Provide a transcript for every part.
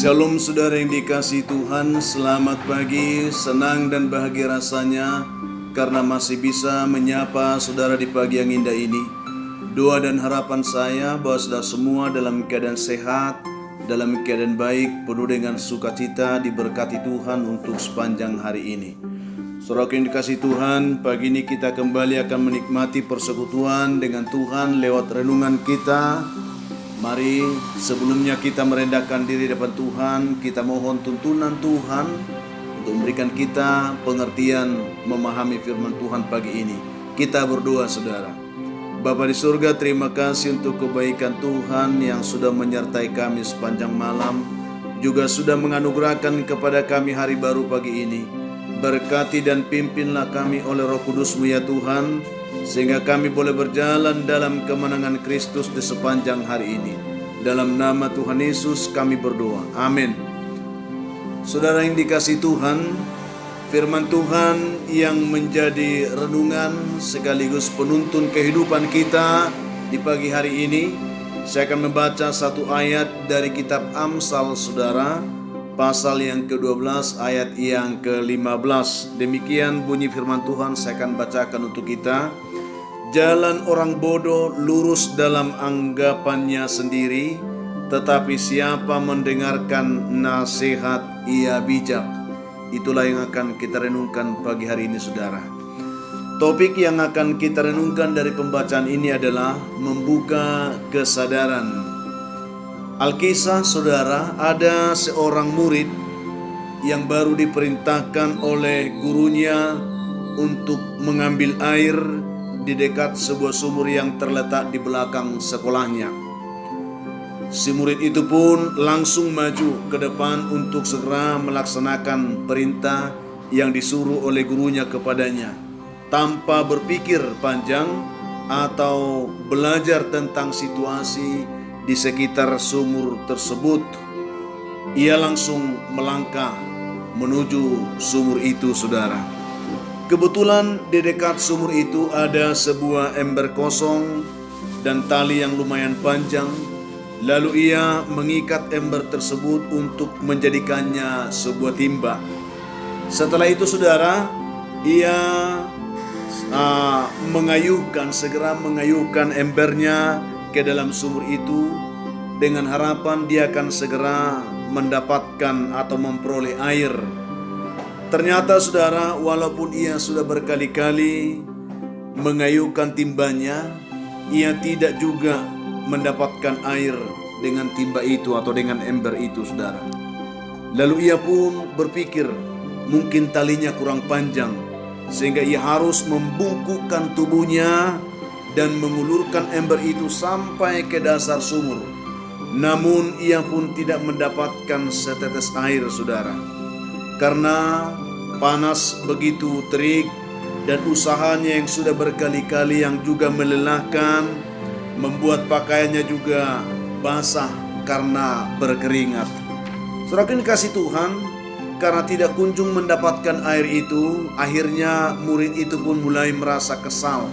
Shalom saudara yang dikasihi Tuhan, selamat pagi, senang dan bahagia rasanya karena masih bisa menyapa saudara di pagi yang indah ini. Doa dan harapan saya bahwa saudara semua dalam keadaan sehat, dalam keadaan baik, penuh dengan sukacita, diberkati Tuhan untuk sepanjang hari ini. Saudara yang dikasihi Tuhan, pagi ini kita kembali akan menikmati persekutuan dengan Tuhan lewat renungan kita. Mari sebelumnya kita merendahkan diri depan Tuhan, kita mohon tuntunan Tuhan untuk memberikan kita pengertian memahami firman Tuhan pagi ini. Kita berdoa saudara. Bapa di surga, terima kasih untuk kebaikan Tuhan yang sudah menyertai kami sepanjang malam, juga sudah menganugerahkan kepada kami hari baru pagi ini. Berkati dan pimpinlah kami oleh Roh Kudus-Mu ya Tuhan, sehingga kami boleh berjalan dalam kemenangan Kristus di sepanjang hari ini. Dalam nama Tuhan Yesus kami berdoa. Amin. Saudara yang dikasihi Tuhan, firman Tuhan yang menjadi renungan sekaligus penuntun kehidupan kita di pagi hari ini, saya akan membaca satu ayat dari kitab Amsal saudara, pasal yang ke-12 ayat yang ke-15. Demikian bunyi firman Tuhan, saya akan bacakan untuk kita. Jalan orang bodoh lurus dalam anggapannya sendiri, tetapi siapa mendengarkan nasihat ia bijak. Itulah yang akan kita renungkan pagi hari ini saudara. Topik yang akan kita renungkan dari pembacaan ini adalah membuka kesadaran. Alkisah saudara, ada seorang murid yang baru diperintahkan oleh gurunya untuk mengambil air di dekat sebuah sumur yang terletak di belakang sekolahnya. Si murid itu pun langsung maju ke depan untuk segera melaksanakan perintah yang disuruh oleh gurunya kepadanya, tanpa berpikir panjang atau belajar tentang situasi di sekitar sumur tersebut. Ia langsung melangkah menuju sumur itu saudara. Kebetulan di dekat sumur itu ada sebuah ember kosong dan tali yang lumayan panjang. Lalu ia mengikat ember tersebut untuk menjadikannya sebuah timba. Setelah itu saudara, ia segera mengayuhkan embernya ke dalam sumur itu dengan harapan dia akan segera mendapatkan atau memperoleh air. Ternyata saudara, walaupun ia sudah berkali-kali mengayuhkan timbanya, ia tidak juga mendapatkan air dengan timba itu atau dengan ember itu saudara. Lalu ia pun berpikir mungkin talinya kurang panjang, sehingga ia harus membungkukkan tubuhnya dan mengulurkan ember itu sampai ke dasar sumur. Namun ia pun tidak mendapatkan setetes air saudara, karena panas begitu terik dan usahanya yang sudah berkali-kali yang juga melelahkan, membuat pakaiannya juga basah karena berkeringat. Saudara yang dikasihi Tuhan, karena tidak kunjung mendapatkan air itu, akhirnya murid itu pun mulai merasa kesal.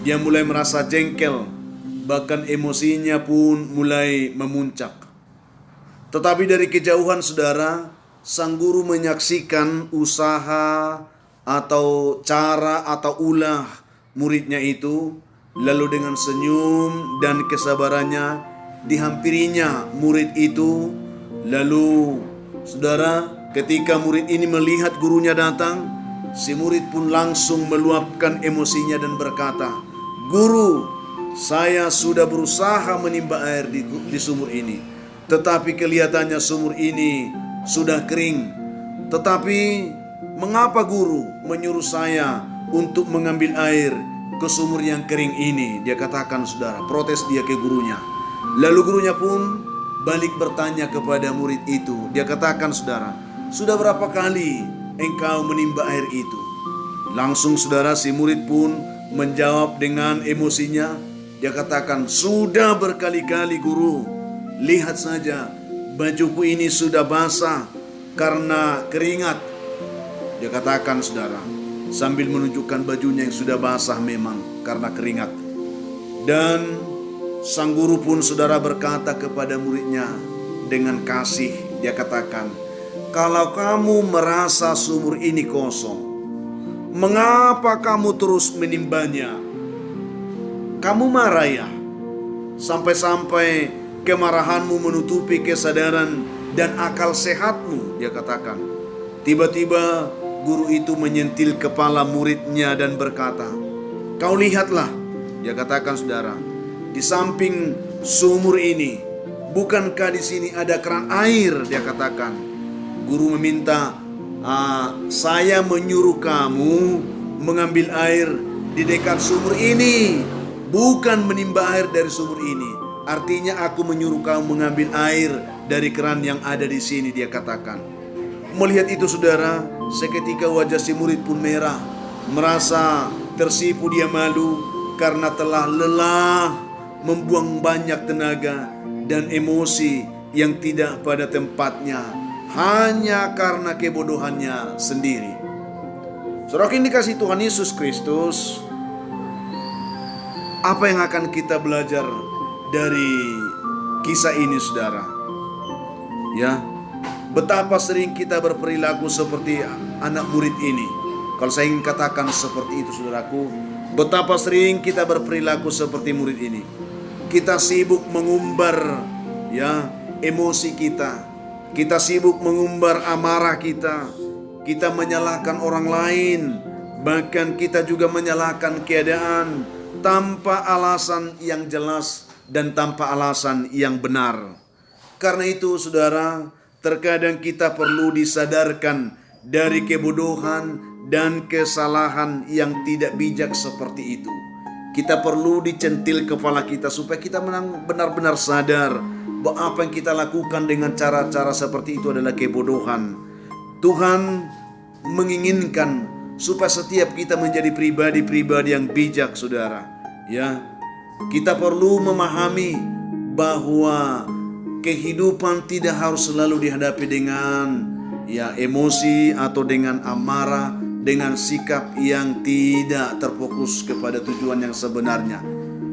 Dia mulai merasa jengkel, bahkan emosinya pun mulai memuncak. Tetapi dari kejauhan saudara, sang guru menyaksikan usaha atau cara atau ulah muridnya itu. Lalu dengan senyum dan kesabarannya dihampirinya murid itu. Lalu saudara, ketika murid ini melihat gurunya datang, si murid pun langsung meluapkan emosinya dan berkata, "Guru, saya sudah berusaha menimba air di sumur ini, tetapi kelihatannya sumur ini sudah kering. Tetapi mengapa guru menyuruh saya untuk mengambil air ke sumur yang kering ini?" Dia katakan saudara, protes dia ke gurunya. Lalu gurunya pun balik bertanya kepada murid itu. Dia katakan saudara, "Sudah berapa kali engkau menimba air itu?" Langsung saudara, si murid pun menjawab dengan emosinya. Dia katakan, "Sudah berkali-kali guru. Lihat saja, bajuku ini sudah basah karena keringat." Dia katakan saudara, sambil menunjukkan bajunya yang sudah basah memang karena keringat. Dan sang guru pun saudara berkata kepada muridnya dengan kasih. Dia katakan, kalau kamu merasa sumur ini kosong, mengapa kamu terus menimbanya? Kamu marah ya? Sampai-sampai kemarahanmu menutupi kesadaran dan akal sehatmu, dia katakan. Tiba-tiba guru itu menyentil kepala muridnya dan berkata, kau lihatlah, dia katakan saudara, di samping sumur ini, bukankah di sini ada keran air, dia katakan. Guru meminta, saya menyuruh kamu mengambil air di dekat sumur ini, bukan menimba air dari sumur ini. Artinya aku menyuruh kamu mengambil air dari keran yang ada di sini, dia katakan. Melihat itu saudara, seketika wajah si murid pun merah. Merasa tersipu, dia malu karena telah lelah membuang banyak tenaga dan emosi yang tidak pada tempatnya hanya karena kebodohannya sendiri. Saudara yang dikasihi Tuhan Yesus Kristus, apa yang akan kita belajar dari kisah ini saudara? Ya, betapa sering kita berperilaku seperti anak murid ini. Kalau saya ingin katakan seperti itu saudaraku, betapa sering kita berperilaku seperti murid ini. Kita sibuk mengumbar ya emosi kita. Kita sibuk mengumbar amarah kita. Kita menyalahkan orang lain. Bahkan kita juga menyalahkan keadaan tanpa alasan yang jelas dan tanpa alasan yang benar. Karena itu saudara, terkadang kita perlu disadarkan dari kebodohan dan kesalahan yang tidak bijak seperti itu. Kita perlu dicentil kepala kita supaya kita benar-benar sadar bahwa apa yang kita lakukan dengan cara-cara seperti itu adalah kebodohan. Tuhan menginginkan supaya setiap kita menjadi pribadi-pribadi yang bijak saudara. Ya, kita perlu memahami bahwa kehidupan tidak harus selalu dihadapi dengan emosi atau dengan amarah, dengan sikap yang tidak terfokus kepada tujuan yang sebenarnya.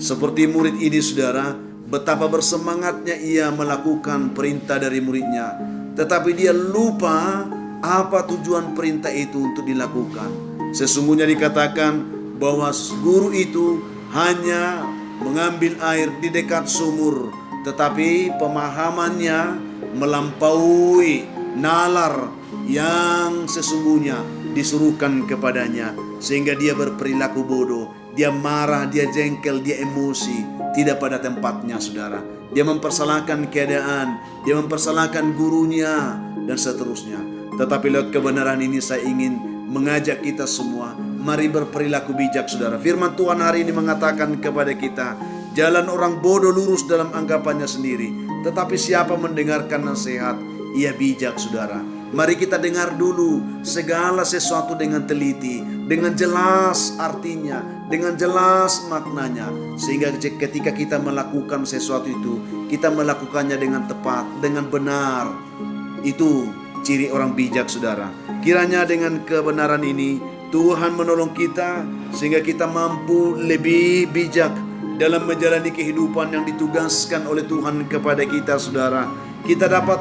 Seperti murid ini saudara, betapa bersemangatnya ia melakukan perintah dari muridnya, tetapi dia lupa apa tujuan perintah itu untuk dilakukan. Sesungguhnya dikatakan bahwa guru itu hanya mengambil air di dekat sumur, tetapi pemahamannya melampaui nalar yang sesungguhnya disuruhkan kepadanya, sehingga dia berperilaku bodoh, dia marah, dia jengkel, dia emosi, tidak pada tempatnya saudara. Dia mempersalahkan keadaan, dia mempersalahkan gurunya dan seterusnya. Tetapi lewat kebenaran ini saya ingin mengajak kita semua, mari berperilaku bijak saudara. Firman Tuhan hari ini mengatakan kepada kita, jalan orang bodoh lurus dalam anggapannya sendiri, tetapi siapa mendengarkan nasihat, ia bijak saudara. Mari kita dengar dulu segala sesuatu dengan teliti, dengan jelas artinya, dengan jelas maknanya, sehingga ketika kita melakukan sesuatu itu, kita melakukannya dengan tepat, dengan benar. Itu ciri orang bijak saudara. Kiranya dengan kebenaran ini Tuhan menolong kita sehingga kita mampu lebih bijak dalam menjalani kehidupan yang ditugaskan oleh Tuhan kepada kita saudara. Kita dapat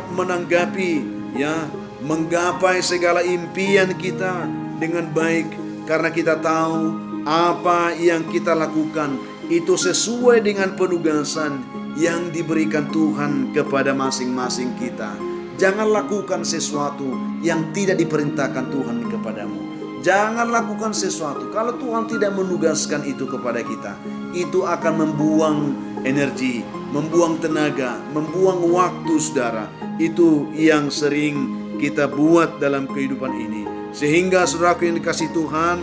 menggapai segala impian kita dengan baik, karena kita tahu apa yang kita lakukan itu sesuai dengan penugasan yang diberikan Tuhan kepada masing-masing kita. Jangan lakukan sesuatu yang tidak diperintahkan Tuhan kepadamu. Jangan lakukan sesuatu kalau Tuhan tidak menugaskan itu kepada kita. Itu akan membuang energi, membuang tenaga, membuang waktu saudara. Itu yang sering kita buat dalam kehidupan ini. Sehingga saudaraku yang dikasihi Tuhan,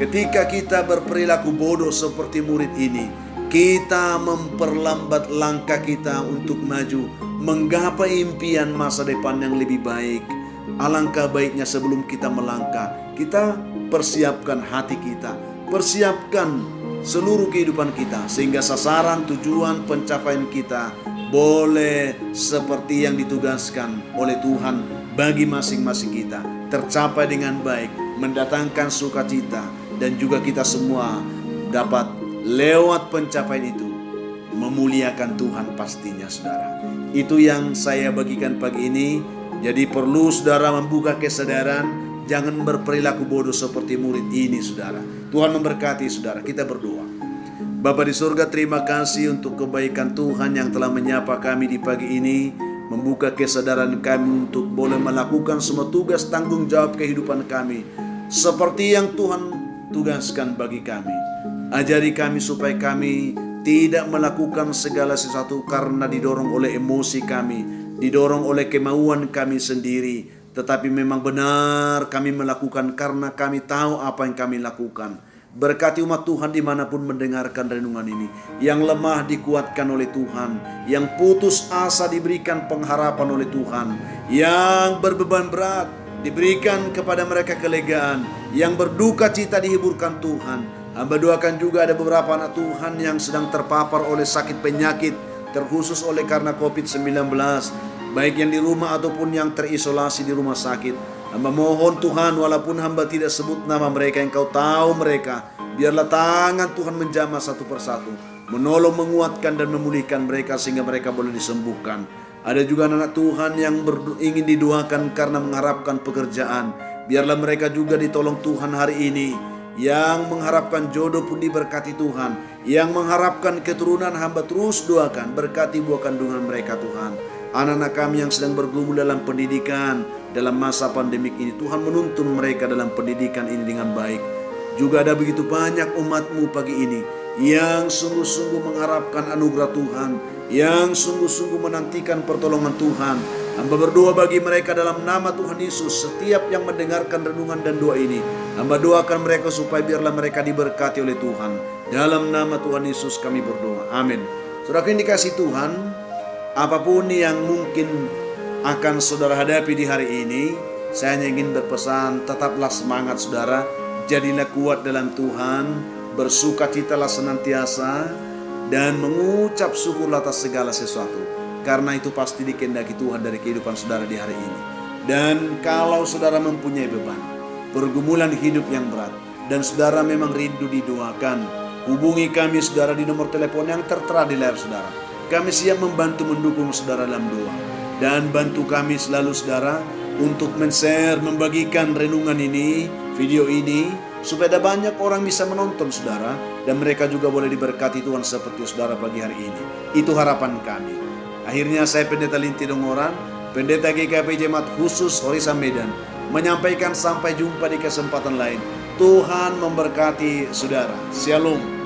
ketika kita berperilaku bodoh seperti murid ini, kita memperlambat langkah kita untuk maju, menggapai impian masa depan yang lebih baik. Alangkah baiknya sebelum kita melangkah, kita persiapkan hati kita, persiapkan seluruh kehidupan kita, sehingga sasaran, tujuan, pencapaian kita boleh seperti yang ditugaskan oleh Tuhan bagi masing-masing kita, tercapai dengan baik, mendatangkan sukacita, dan juga kita semua dapat lewat pencapaian itu memuliakan Tuhan pastinya saudara. Itu yang saya bagikan pagi ini. Jadi perlu saudara membuka kesadaran, jangan berperilaku bodoh seperti murid ini saudara. Tuhan memberkati saudara. Kita berdoa. Bapa di surga, terima kasih untuk kebaikan Tuhan yang telah menyapa kami di pagi ini, membuka kesadaran kami untuk boleh melakukan semua tugas tanggung jawab kehidupan kami seperti yang Tuhan tugaskan bagi kami. Ajari kami supaya kami tidak melakukan segala sesuatu karena didorong oleh emosi kami, didorong oleh kemauan kami sendiri, tetapi memang benar kami melakukan karena kami tahu apa yang kami lakukan. Berkati umat Tuhan dimanapun mendengarkan renungan ini, yang lemah dikuatkan oleh Tuhan, yang putus asa diberikan pengharapan oleh Tuhan, yang berbeban berat diberikan kepada mereka kelegaan, yang berduka cita dihiburkan Tuhan. Hamba doakan juga ada beberapa anak Tuhan yang sedang terpapar oleh sakit penyakit, terkhusus oleh karena COVID-19, baik yang di rumah ataupun yang terisolasi di rumah sakit. Hamba mohon Tuhan, walaupun hamba tidak sebut nama mereka, Engkau tahu mereka, biarlah tangan Tuhan menjamah satu persatu, menolong, menguatkan dan memulihkan mereka sehingga mereka boleh disembuhkan. Ada juga anak Tuhan yang ingin didoakan karena mengharapkan pekerjaan, biarlah mereka juga ditolong Tuhan hari ini. Yang mengharapkan jodoh pun diberkati Tuhan, yang mengharapkan keturunan hamba terus doakan, berkati buah kandungan mereka Tuhan. Anak-anak kami yang sedang bergumul dalam pendidikan dalam masa pandemik ini, Tuhan menuntun mereka dalam pendidikan ini dengan baik. Juga ada begitu banyak umat-Mu pagi ini yang sungguh-sungguh mengharapkan anugerah Tuhan, yang sungguh-sungguh menantikan pertolongan Tuhan. Hamba berdoa bagi mereka dalam nama Tuhan Yesus. Setiap yang mendengarkan renungan dan doa ini, hamba doakan mereka supaya biarlah mereka diberkati oleh Tuhan. Dalam nama Tuhan Yesus kami berdoa, amin. Saudara yang dikasihi Tuhan, apapun yang mungkin akan saudara hadapi di hari ini, saya hanya ingin berpesan, tetaplah semangat saudara, jadilah kuat dalam Tuhan, bersukacitalah senantiasa, dan mengucap syukurlah atas segala sesuatu. Karena itu pasti dikehendaki Tuhan dari kehidupan saudara di hari ini. Dan kalau saudara mempunyai beban, pergumulan hidup yang berat, dan saudara memang rindu didoakan, hubungi kami saudara di nomor telepon yang tertera di layar saudara. Kami siap membantu mendukung saudara dalam doa. Dan bantu kami selalu saudara untuk men-share, membagikan renungan ini, video ini, supaya ada banyak orang bisa menonton saudara, dan mereka juga boleh diberkati Tuhan seperti saudara pagi hari ini. Itu harapan kami. Akhirnya saya Pendeta Linti Dongoran, Pendeta GKP Jemaat Khusus Horizon Medan, menyampaikan sampai jumpa di kesempatan lain. Tuhan memberkati saudara. Shalom.